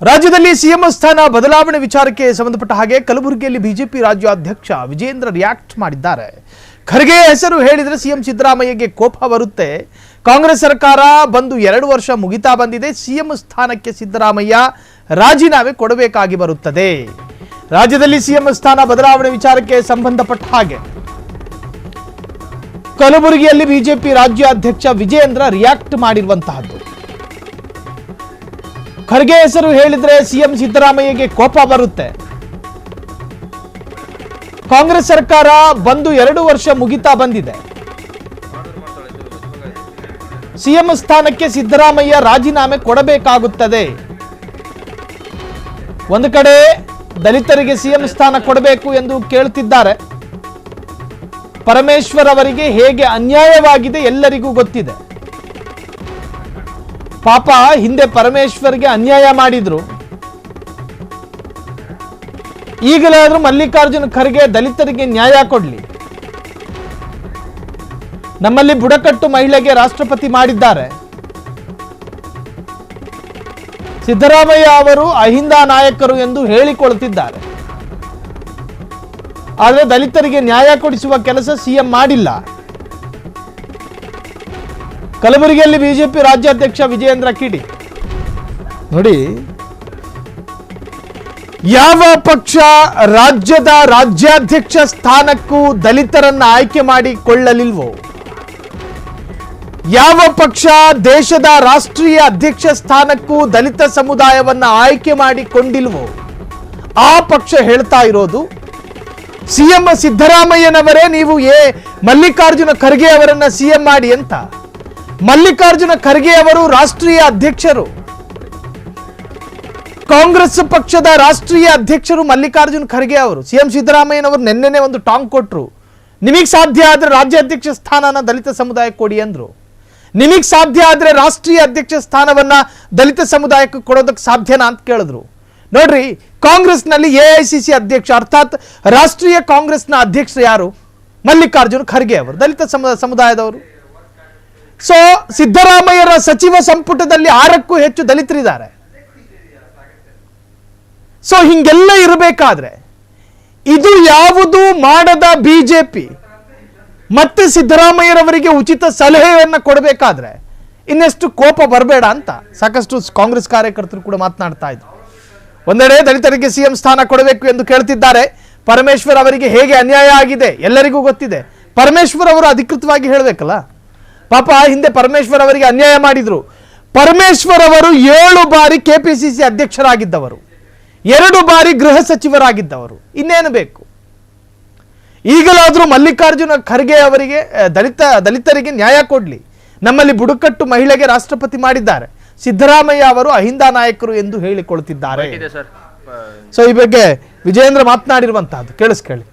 ರಾಜ್ಯದಲ್ಲಿ ಸಿಎಂ ಸ್ಥಾನ ಬದಲಾವಣೆ ವಿಚಾರಕ್ಕೆ ಸಂಬಂಧಪಟ್ಟ ಹಾಗೆ ಕಲಬುರಗಿಯಲ್ಲಿ ಬಿಜೆಪಿ ರಾಜ್ಯಾಧ್ಯಕ್ಷ ವಿಜೇಂದ್ರ ರಿಯಾಕ್ಟ್ ಮಾಡಿದ್ದಾರೆ. ಖರ್ಗೆ ಹೆಸರು ಹೇಳಿದರೆ ಸಿಎಂ ಸಿದ್ದರಾಮಯ್ಯಗೆ ಕೋಪ ಬರುತ್ತೆ. ಕಾಂಗ್ರೆಸ್ ಸರ್ಕಾರ ಬಂದು 2 ವರ್ಷ ಮುಗಿತಾ ಬಂದಿದೆ. ಸಿಎಂ ಸ್ಥಾನಕ್ಕೆ ಸಿದ್ದರಾಮಯ್ಯ ರಾಜೀನಾಮೆ ಕೊಡಬೇಕಾಗಿ ಬರುತ್ತದೆ. ರಾಜ್ಯದಲ್ಲಿ ಸಿಎಂ ಸ್ಥಾನ ಬದಲಾವಣೆ ವಿಚಾರಕ್ಕೆ ಸಂಬಂಧಪಟ್ಟ ಹಾಗೆ ಕಲಬುರಗಿಯಲ್ಲಿ ಬಿಜೆಪಿ ರಾಜ್ಯಾಧ್ಯಕ್ಷ ವಿಜೇಂದ್ರ ರಿಯಾಕ್ಟ್ ಮಾಡಿರುವಂತಹದ್ದು. ಖರ್ಗೆ ಹೆಸರು ಹೇಳಿದ್ರೆ ಸಿಎಂ ಸಿದ್ದರಾಮಯ್ಯಗೆ ಕೋಪ ಬರುತ್ತೆ. ಕಾಂಗ್ರೆಸ್ ಸರ್ಕಾರ ಬಂದು 2 ವರ್ಷ ಮುಗಿತಾ ಬಂದಿದೆ. ಸಿಎಂ ಸ್ಥಾನಕ್ಕೆ ಸಿದ್ದರಾಮಯ್ಯ ರಾಜೀನಾಮೆ ಕೊಡಬೇಕಾಗುತ್ತದೆ. ಒಂದು ಕಡೆ ದಲಿತರಿಗೆ ಸಿಎಂ ಸ್ಥಾನ ಕೊಡಬೇಕು ಎಂದು ಕೇಳುತ್ತಿದ್ದಾರೆ. ಪರಮೇಶ್ವರ್ ಅವರಿಗೆ ಹೇಗೆ ಅನ್ಯಾಯವಾಗಿದೆ ಎಲ್ಲರಿಗೂ ಗೊತ್ತಿದೆ. ಪಾಪ ಹಿಂದೆ ಪರಮೇಶ್ವರ್ಗೆ ಅನ್ಯಾಯ ಮಾಡಿದ್ರು. ಈಗಲಾದ್ರೂ ಮಲ್ಲಿಕಾರ್ಜುನ ಖರ್ಗೆ ದಲಿತರಿಗೆ ನ್ಯಾಯ ಕೊಡ್ಲಿ. ನಮ್ಮಲ್ಲಿ ಬುಡಕಟ್ಟು ಮಹಿಳೆಗೆ ರಾಷ್ಟ್ರಪತಿ ಮಾಡಿದ್ದಾರೆ. ಸಿದ್ದರಾಮಯ್ಯ ಅವರು ಅಹಿಂದ ನಾಯಕರು ಎಂದು ಹೇಳಿಕೊಳ್ಳುತ್ತಿದ್ದಾರೆ. ಆದರೆ ದಲಿತರಿಗೆ ನ್ಯಾಯ ಕೊಡಿಸುವ ಕೆಲಸ ಸಿಎಂ ಮಾಡಿಲ್ಲ. ಕಲಬುರಗಿಯಲ್ಲಿ ಬಿಜೆಪಿ ರಾಜ್ಯಾಧ್ಯಕ್ಷ ವಿಜೇಂದ್ರ ಕಿಡಿ ನೋಡಿ, ಯಾವ ಪಕ್ಷ ರಾಜ್ಯದ ರಾಜ್ಯಾಧ್ಯಕ್ಷ ಸ್ಥಾನಕ್ಕೂ ದಲಿತರನ್ನ ಆಯ್ಕೆ ಮಾಡಿಕೊಳ್ಳಲಿಲ್ವೋ, ಯಾವ ಪಕ್ಷ ದೇಶದ ರಾಷ್ಟ್ರೀಯ ಅಧ್ಯಕ್ಷ ಸ್ಥಾನಕ್ಕೂ ದಲಿತ ಸಮುದಾಯವನ್ನ ಆಯ್ಕೆ ಮಾಡಿಕೊಂಡಿಲ್ವೋ ಆ ಪಕ್ಷ ಹೇಳ್ತಾ ಇರೋದು ಸಿಎಂ ಸಿದ್ದರಾಮಯ್ಯನವರೇ ನೀವು ಮಲ್ಲಿಕಾರ್ಜುನ ಖರ್ಗೆ ಅವರನ್ನ ಸಿಎಂ ಮಾಡಿ ಅಂತ. ಮಲ್ಲಿಕಾರ್ಜುನ ಖರ್ಗೆ ಅವರು ರಾಷ್ಟ್ರೀಯ ಅಧ್ಯಕ್ಷರು, ಕಾಂಗ್ರೆಸ್ ಪಕ್ಷದ ರಾಷ್ಟ್ರೀಯ ಅಧ್ಯಕ್ಷರು ಮಲ್ಲಿಕಾರ್ಜುನ ಖರ್ಗೆ ಅವರು. ಸಿಎಂ ಸಿದ್ದರಾಮಯ್ಯನವರು ನಿನ್ನೆನೆ ಒಂದು ಟಾಂಗ್ ಕೊಟ್ರು. ನಿಮಗೆ ಸಾಧ್ಯ ಆದ್ರೆ ರಾಜ್ಯಾಧ್ಯಕ್ಷ ಸ್ಥಾನನ ದಲಿತ ಸಮುದಾಯಕ್ಕೆ ಕೊಡಿ ಅಂದ್ರು. ನಿಮಗೆ ಸಾಧ್ಯ ಆದ್ರೆ ರಾಷ್ಟ್ರೀಯ ಅಧ್ಯಕ್ಷ ಸ್ಥಾನವನ್ನ ದಲಿತ ಸಮುದಾಯಕ್ಕೆ ಕೊಡೋದಕ್ಕೆ ಸಾಧ್ಯನಾ ಅಂತ ಕೇಳಿದ್ರು. ನೋಡ್ರಿ, ಕಾಂಗ್ರೆಸ್ನಲ್ಲಿ ಎಐಸಿಸಿ ಅಧ್ಯಕ್ಷ ಅರ್ಥಾತ್ ರಾಷ್ಟ್ರೀಯ ಕಾಂಗ್ರೆಸ್ನ ಅಧ್ಯಕ್ಷರು ಯಾರು? ಮಲ್ಲಿಕಾರ್ಜುನ ಖರ್ಗೆ ಅವರು, ದಲಿತ ಸಮುದಾಯದವರು. ಸೊ ಸಿದ್ದರಾಮಯ್ಯರ ಸಚಿವ ಸಂಪುಟದಲ್ಲಿ 6ಕ್ಕೂ ಹೆಚ್ಚು ದಲಿತರಿದ್ದಾರೆ. ಸೊ ಹಿಂಗೆಲ್ಲ ಇರಬೇಕಾದ್ರೆ ಇದು ಯಾವುದು ಮಾಡದ ಬಿಜೆಪಿ ಮತ್ತೆ ಸಿದ್ದರಾಮಯ್ಯರವರಿಗೆ ಉಚಿತ ಸಲಹೆಯನ್ನು ಕೊಡಬೇಕಾದ್ರೆ ಇನ್ನೆಷ್ಟು ಕೋಪ ಬರಬೇಡ ಅಂತ ಸಾಕಷ್ಟು ಕಾಂಗ್ರೆಸ್ ಕಾರ್ಯಕರ್ತರು ಕೂಡ ಮಾತನಾಡ್ತಾ ಇದ್ರು. ಒಂದೆಡೆ ದಲಿತರಿಗೆ ಸಿಎಂ ಸ್ಥಾನ ಕೊಡಬೇಕು ಎಂದು ಕೇಳ್ತಿದ್ದಾರೆ. ಪರಮೇಶ್ವರ್ ಅವರಿಗೆ ಹೇಗೆ ಅನ್ಯಾಯ ಆಗಿದೆ ಎಲ್ಲರಿಗೂ ಗೊತ್ತಿದೆ. ಪರಮೇಶ್ವರ್ ಅವರು ಅಧಿಕೃತವಾಗಿ ಹೇಳಬೇಕಲ್ಲ. ಪಾಪ ಹಿಂದೆ ಪರಮೇಶ್ವರ್ ಅವರಿಗೆ ಅನ್ಯಾಯ ಮಾಡಿದ್ರು. ಪರಮೇಶ್ವರ್ ಅವರು 7 ಬಾರಿ ಕೆಪಿಸಿಸಿ ಅಧ್ಯಕ್ಷರಾಗಿದ್ದವರು, 2 ಬಾರಿ ಗೃಹ ಸಚಿವರಾಗಿದ್ದವರು. ಇನ್ನೇನು ಬೇಕು? ಈಗಲಾದರೂ ಮಲ್ಲಿಕಾರ್ಜುನ ಖರ್ಗೆ ಅವರಿಗೆ ದಲಿತರಿಗೆ ನ್ಯಾಯ ಕೊಡ್ಲಿ. ನಮ್ಮಲ್ಲಿ ಬುಡಕಟ್ಟು ಮಹಿಳೆಗೆ ರಾಷ್ಟ್ರಪತಿ ಮಾಡಿದ್ದಾರೆ. ಸಿದ್ದರಾಮಯ್ಯ ಅವರು ಅಹಿಂದ ನಾಯಕರು ಎಂದು ಹೇಳಿಕೊಳ್ಳುತ್ತಿದ್ದಾರೆ. ಸೊ ಈ ಬಗ್ಗೆ ವಿಜೇಂದ್ರ ಮಾತನಾಡಿರುವಂತಹದ್ದು ಕೇಳಿಸ್ಕೊಳ್ಳಿ.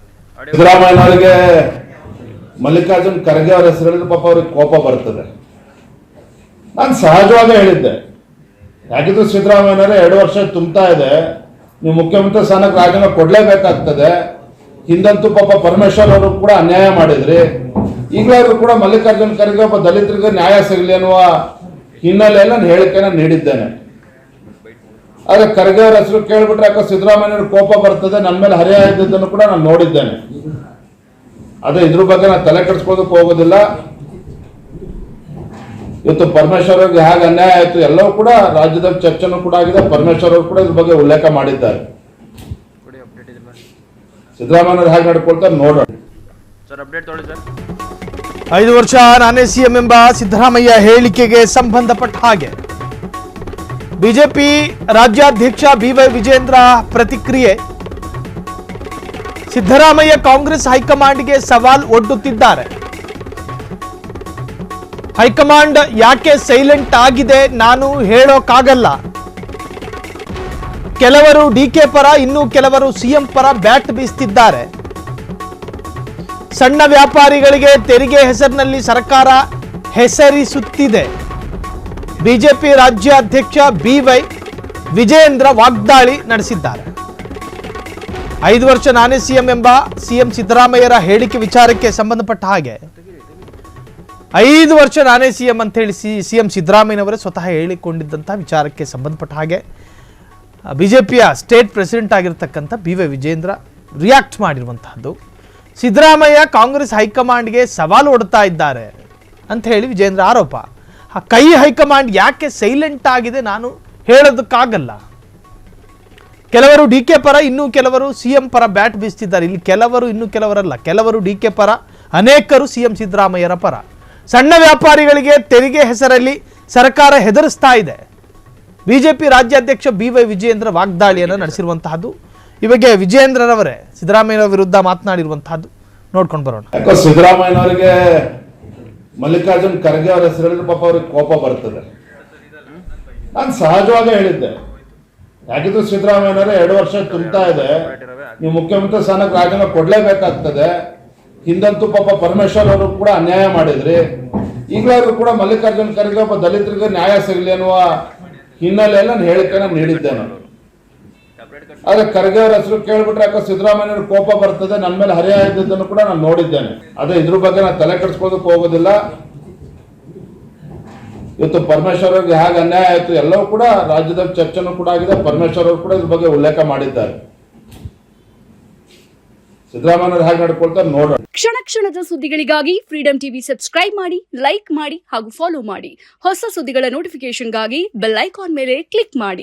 ಸಿದ್ದರಾಮಯ್ಯನವರಿಗೆ ಮಲ್ಲಿಕಾರ್ಜುನ್ ಖರ್ಗೆ ಅವರ ಹೆಸರು ಹೇಳಿದ್ರೆ ಪಾಪ ಅವ್ರಿಗೆ ಕೋಪ ಬರ್ತದೆ. ನಾನು ಸಹಜವಾಗಿ ಹೇಳಿದ್ದೆ, ಯಾಕಿದ್ರು ಸಿದ್ದರಾಮಯ್ಯನವರೇ 2 ವರ್ಷ ತುಂಬ್ತಾ ಇದೆ, ನೀವು ಮುಖ್ಯಮಂತ್ರಿ ಸ್ಥಾನಕ್ಕೆ ರಾಜೀನಾಮೆ ಕೊಡ್ಲೇಬೇಕಾಗ್ತದೆ. ಹಿಂದಂತೂ ಪಾಪ ಪರಮೇಶ್ವರ್ ಅವರು ಕೂಡ ಅನ್ಯಾಯ ಮಾಡಿದ್ರಿ. ಈಗಲಾದ್ರೂ ಕೂಡ ಮಲ್ಲಿಕಾರ್ಜುನ್ ಖರ್ಗೆ ಒಬ್ಬ ದಲಿತರಿಗೆ ನ್ಯಾಯ ಸಿಗಲಿ ಅನ್ನುವ ಹಿನ್ನೆಲೆಯಲ್ಲಿ ನಾನು ಹೇಳಿಕೆಯನ್ನು ನೀಡಿದ್ದೇನೆ. ಆದ್ರೆ ಖರ್ಗೆ ಅವರ ಹೆಸರು ಕೇಳ್ಬಿಟ್ರೆ ಯಾಕೋ ಸಿದ್ದರಾಮಯ್ಯವ್ರ ಕೋಪ ಬರ್ತದೆ, ನನ್ನ ಮೇಲೆ ಹರಿಯ ಇದ್ದದ್ದನ್ನು ಕೂಡ ನಾನು ನೋಡಿದ್ದೇನೆ. ಅದೇ ಇದ್ರ ಬಗ್ಗೆ ನಾನು ತಲೆ ಕೆಡಿಸ್ಕೊಳ್ಳೋದಕ್ಕೆ ಹೋಗೋದಿಲ್ಲ. ಇವತ್ತು ಪರಮೇಶ್ವರ್ ಅವ್ರಿಗೆ ಹೇಗೆ ಅನ್ಯಾಯ ಆಯ್ತು ಎಲ್ಲವೂ ಕೂಡ ರಾಜ್ಯದಲ್ಲಿ ಚರ್ಚೆನೂ ಕೂಡ ಆಗಿದೆ. ಪರಮೇಶ್ವರ್ ಅವರು ಕೂಡ ಇದ್ರ ಬಗ್ಗೆ ಉಲ್ಲೇಖ ಮಾಡಿದ್ದಾರೆ. ಸಿದ್ದರಾಮಯ್ಯ ಹೇಗೆ ನಡ್ಕೊಳ್ತಾರೆ ನೋಡೋಣ. 5 ವರ್ಷ ನಾನೇ ಸಿಎಂ ಎಂಬ ಸಿದ್ದರಾಮಯ್ಯ ಹೇಳಿಕೆಗೆ ಸಂಬಂಧಪಟ್ಟ ಹಾಗೆ ಬಿಜೆಪಿ ರಾಜ್ಯಾಧ್ಯಕ್ಷ ಬಿವೈ ವಿಜೇಂದ್ರ ಪ್ರತಿಕ್ರಿಯೆ. ಸಿದ್ದರಾಮಯ್ಯ ಕಾಂಗ್ರೆಸ್ ಹೈಕಮಾಂಡ್ಗೆ ಸವಾಲ್ ಒಡ್ಡುತ್ತಿದ್ದಾರೆ. ಹೈಕಮಾಂಡ್ ಯಾಕೆ ಸೈಲೆಂಟ್ ಆಗಿದೆ ನಾನು ಹೇಳೋಕ್ಕಾಗಲ್ಲ. ಕೆಲವರು ಡಿಕೆ ಪರ, ಇನ್ನು ಕೆಲವರು ಸಿಎಂ ಪರ ಬ್ಯಾಟ್ ಬೀಸ್ತಿದ್ದಾರೆ. ಸಣ್ಣ ವ್ಯಾಪಾರಿಗಳಿಗೆ ತೆರಿಗೆ ಹೆಸರಿನಲ್ಲಿ ಸರ್ಕಾರ ಹೆಸರಿಸುತ್ತಿದೆ. ಬಿಜೆಪಿ ರಾಜ್ಯಾಧ್ಯಕ್ಷ ಬಿವೈ ವಿಜೇಂದ್ರ ವಾಗ್ದಾಳಿ ನಡೆಸಿದ್ದಾರೆ. 5 ವರ್ಷ ನಾನೇ ಸಿಎಂ ಎಂಬ ಸಿಎಂ ಸಿದ್ದರಾಮಯ್ಯರ ಹೇಳಿಕೆ ವಿಚಾರಕ್ಕೆ ಸಂಬಂಧಪಟ್ಟ ಹಾಗೆ 5 ವರ್ಷ ನಾನೇ ಸಿಎಂ ಅಂತ ಹೇಳಿ ಸಿಎಂ ಸಿದ್ದರಾಮಯ್ಯನವರೇ ಸ್ವತಃ ಹೇಳಿಕೊಂಡಿದ್ದಂತಹ ವಿಚಾರಕ್ಕೆ ಸಂಬಂಧಪಟ್ಟ ಹಾಗೆ ಬಿ ಜೆ ಪಿಯ ಸ್ಟೇಟ್ ಪ್ರೆಸಿಡೆಂಟ್ ಆಗಿರ್ತಕ್ಕಂಥ ಬಿ ವೈ ವಿಜೇಂದ್ರ ರಿಯಾಕ್ಟ್ ಮಾಡಿರುವಂತಹದ್ದು. ಸಿದ್ದರಾಮಯ್ಯ ಕಾಂಗ್ರೆಸ್ ಹೈಕಮಾಂಡ್ಗೆ ಸವಾಲು ಒಡ್ತಾ ಇದ್ದಾರೆ ಅಂತ ಹೇಳಿ ವಿಜೇಂದ್ರ ಆರೋಪ. ಆ ಕೈ ಹೈಕಮಾಂಡ್ ಯಾಕೆ ಸೈಲೆಂಟ್ ಆಗಿದೆ ನಾನು ಹೇಳೋದಕ್ಕಾಗಲ್ಲ. ಕೆಲವರು ಡಿ ಕೆ ಪರ, ಇನ್ನೂ ಕೆಲವರು ಸಿ ಎಂ ಪರ ಬ್ಯಾಟ್ ಬೀಸ್ತಿದ್ದಾರೆ. ಇಲ್ಲಿ ಕೆಲವರು, ಇನ್ನೂ ಕೆಲವರಲ್ಲ, ಕೆಲವರು ಡಿ ಕೆ ಪರ, ಅನೇಕರು ಸಿ ಎಂ ಸಿದ್ದರಾಮಯ್ಯರ ಪರ. ಸಣ್ಣ ವ್ಯಾಪಾರಿಗಳಿಗೆ ತೆರಿಗೆ ಹೆಸರಲ್ಲಿ ಸರ್ಕಾರ ಹೆದರಿಸ್ತಾ ಇದೆ. ಬಿಜೆಪಿ ರಾಜ್ಯಾಧ್ಯಕ್ಷ ಬಿ ವೈ ವಿಜೇಂದ್ರ ವಾಗ್ದಾಳಿಯನ್ನು ನಡೆಸಿರುವಂತಹದ್ದು. ಈ ಬಗ್ಗೆ ವಿಜೇಂದ್ರರವರೇ ಸಿದ್ದರಾಮಯ್ಯ ವಿರುದ್ಧ ಮಾತನಾಡಿರುವಂತಹದ್ದು ನೋಡ್ಕೊಂಡು ಬರೋಣ. ಯಾಕೋ ಸಿದ್ದರಾಮಯ್ಯನವರಿಗೆ ಮಲ್ಲಿಕಾರ್ಜುನ್ ಖರ್ಗೆ ಅವರ ಹೆಸರು ಹೇಳಿದ್ರೆ ಪಾಪ ಅವ್ರಿಗೆ ಕೋಪ ಬರ್ತದೆ. ನಾನು ಸಹಜವಾಗಿ ಹೇಳಿದ್ದೆ, ಯಾಕಿದ್ರು ಸಿದ್ದರಾಮಯ್ಯನವರೇ 2 ವರ್ಷ ತುಂಬ್ತಾ ಇದೆ, ನೀವು ಮುಖ್ಯಮಂತ್ರಿ ಸ್ಥಾನಕ್ಕೆ ರಾಜೀನಾಮೆ ಕೊಡ್ಲೇಬೇಕಾಗ್ತದೆ. ಹಿಂದಂತೂ ಪಾಪ ಪರಮೇಶ್ವರ್ ಅವರು ಕೂಡ ಅನ್ಯಾಯ ಮಾಡಿದ್ರಿ, ಈಗಲಾದ್ರೂ ಕೂಡ ಮಲ್ಲಿಕಾರ್ಜುನ್ ಖರ್ಗೆ ಒಬ್ಬ ದಲಿತರಿಗೆ ನ್ಯಾಯ ಸಿಗಲಿ ಅನ್ನುವ ಹಿನ್ನೆಲೆಯಲ್ಲಿ ನಾನು ಹೇಳಿಕೆನ ನೀಡಿದ್ದೆ. ನಾನು ಆದ್ರೆ ಖರ್ಗೆ ಅವರ ಹೆಸರು ಕೇಳ್ಬಿಟ್ರೆ ಯಾಕೋ ಸಿದ್ದರಾಮಯ್ಯವ್ರ ಕೋಪ ಬರ್ತದೆ, ನನ್ನ ಮೇಲೆ ಹರಿಯ ಇದ್ದದ್ದನ್ನು ಕೂಡ ನಾನು ನೋಡಿದ್ದೇನೆ. ಅದೇ ಇದ್ರ ಬಗ್ಗೆ ನಾನು ತಲೆ ಕೆಡಿಸ್ಕೊಳ್ಳೋದಕ್ಕೆ ಹೋಗೋದಿಲ್ಲ. ಇವತ್ತು ಪರಮೇಶ್ವರ್ ಅವ್ರಿಗೆ ಹೇಗೆ ಅನ್ಯಾಯ ಆಯ್ತು ಎಲ್ಲವೂ ಕೂಡ ರಾಜ್ಯದಲ್ಲಿ ಚರ್ಚೆನೂ ಕೂಡ ಆಗಿದೆ. ಪರಮೇಶ್ವರ್ ಅವರು ಕೂಡ ಇದ್ರ ಬಗ್ಗೆ ಉಲ್ಲೇಖ ಮಾಡಿದ್ದಾರೆ. ಸಿದ್ದರಾಮಯ್ಯವ್ರು ಹೇಗೆ ನಡ್ಕೊಳ್ತಾರೆ ನೋಡೋಣ. ಕ್ಷಣ ಕ್ಷಣದ ಸುದ್ದಿಗಳಿಗಾಗಿ ಫ್ರೀಡಂ ಟಿವಿ ಸಬ್ಸ್ಕ್ರೈಬ್ ಮಾಡಿ, ಲೈಕ್ ಮಾಡಿ ಹಾಗೂ ಫಾಲೋ ಮಾಡಿ. ಹೊಸ ಸುದ್ದಿಗಳ ನೋಟಿಫಿಕೇಶನ್ಗಾಗಿ ಬೆಲ್ ಐಕಾನ್ ಮೇಲೆ ಕ್ಲಿಕ್ ಮಾಡಿ.